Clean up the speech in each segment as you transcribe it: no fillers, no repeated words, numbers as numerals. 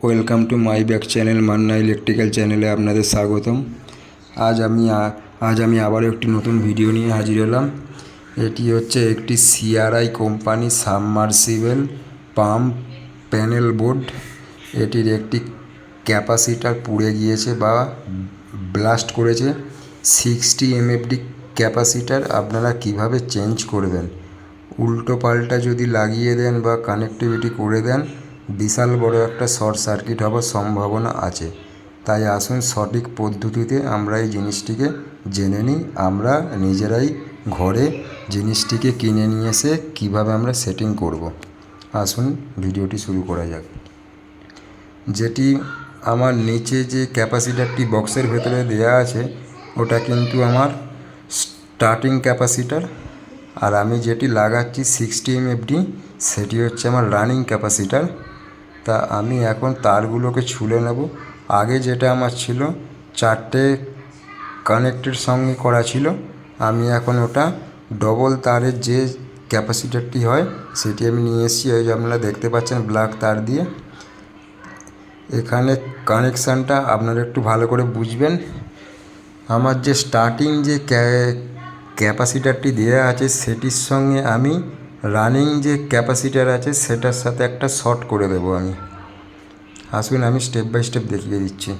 Welcome to my back channel Manna electrical চ্যানেলে আপনাদের স্বাগতম। আজ আমি আবারও একটি নতুন ভিডিও নিয়ে হাজির হলাম। এটি হচ্ছে একটি CRI company submersible pump panel board. এটির একটি ক্যাপাসিটার পুড়ে গিয়েছে বা ব্লাস্ট করেছে। 60 এমএফডি ক্যাপাসিটার আপনারা কিভাবে চেঞ্জ করবেন, উল্টো পাল্টা যদি লাগিয়ে দেন বা কানেক্টিভিটি করে দেন, বিশাল বড় একটা শর্ট সার্কিট হওয়ার সম্ভাবনা আছে। তাই আসুন সঠিক পদ্ধতিতে আমরা এই জিনিসটিকে জেনে নিই। আমরা নিজেরাই ঘরে জিনিসটিকে কিনে নিয়ে এসে কীভাবে আমরা সেটিং করব। আসুন ভিডিওটি শুরু করা যাক। যেটি আমার নিচে যে ক্যাপাসিটারটি বক্সের ভেতরে দেওয়া আছে ওটা কিন্তু আমার স্টার্টিং ক্যাপাসিটার, আর আমি যেটি লাগাচ্ছি 60 এমএফডি সেটি হচ্ছে আমার রানিং ক্যাপাসিটার। তা আমি এখন তারগুলোকে ছুলে নেব। আগে যেটা আমার ছিল 4টে কানেক্টের সঙ্গে করা ছিল, আমি এখন ওটা ডবল তারের যে ক্যাপাসিটারটি হয় সেটি আমি নিয়ে এসেছি। ওই যে আপনারা দেখতে পাচ্ছেন ব্ল্যাক তার দিয়ে। এখানে কানেকশানটা আপনারা একটু ভালো করে বুঝবেন। আমার যে স্টার্টিং যে ক্যাপাসিটারটি দেওয়া আছে সেটির সঙ্গে আমি রানিং যে ক্যাপাসিটার আছে সেটার সাথে একটা শর্ট করে দেবো আমি। আসুন আমি স্টেপ বাই স্টেপ দেখিয়ে দিচ্ছি।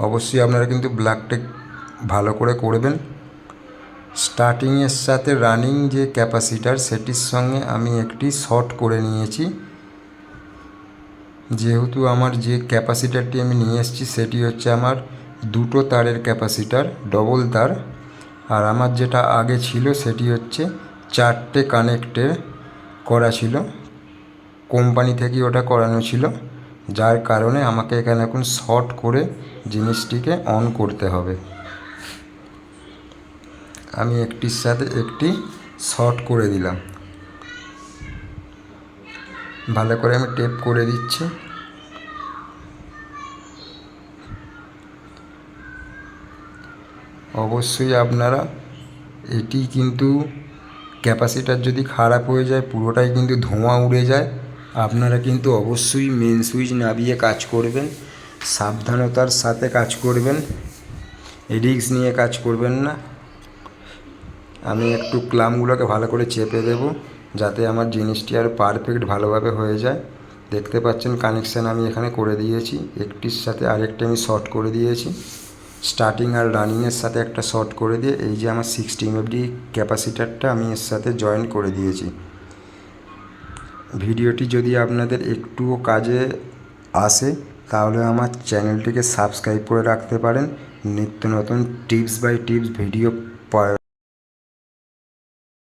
অবশ্যই আপনারা কিন্তু ব্ল্যাকটা ভালো করে করবেন। স্টার্টিংয়ের সাথে রানিং যে ক্যাপাসিটার সেটির সঙ্গে আমি একটি শর্ট করে নিয়েছি। যেহেতু আমার যে ক্যাপাসিটারটি আমি নিয়ে এসেছি সেটি হচ্ছে আমার 2টো তারের ক্যাপাসিটার, ডবল তার। আর আমার যেটা আগে ছিল সেটি হচ্ছে 4টে কানেক্টের করা ছিল, কোম্পানি থেকে ওটা করানো ছিল, যার কারণে আমাকে এখানে এখন শর্ট করে জিনিসটিকে অন করতে হবে। আমি একটির সাথে একটি শর্ট করে দিলাম। ভালো করে আমি টেপ করে দিচ্ছি। অবশ্যই আপনারা এটি কিন্তু ক্যাপাসিটার যদি খারাপ হয়ে যায় পুরোটাই কিন্তু ধোঁয়া উড়ে যায়। আপনারা কিন্তু অবশ্যই মেন সুইচ নামিয়ে কাজ করবেন, সাবধানতার সাথে কাজ করবেন, রিস্ক নিয়ে কাজ করবেন না। আমি একটু ক্লামগুলোকে ভালো করে চেপে দেব যাতে আমার জিনিসটি আর পারফেক্ট ভালোভাবে হয়ে যায়। দেখতে পাচ্ছেন কানেকশান আমি এখানে করে দিয়েছি, একটির সাথে আরেকটি আমি শর্ট করে দিয়েছি। স্টার্টিং আর রানিংয়ের সাথে একটা শর্ট করে দিয়ে এই যে আমার 60 এমএফডি ক্যাপাসিটারটা আমি এর সাথে জয়েন করে দিয়েছি। ভিডিওটি যদি আপনাদের একটুও কাজে আসে তাহলে আমার চ্যানেলটিকে সাবস্ক্রাইব করে রাখতে পারেন। নিত্য নতুন টিপস বাই টিপস ভিডিও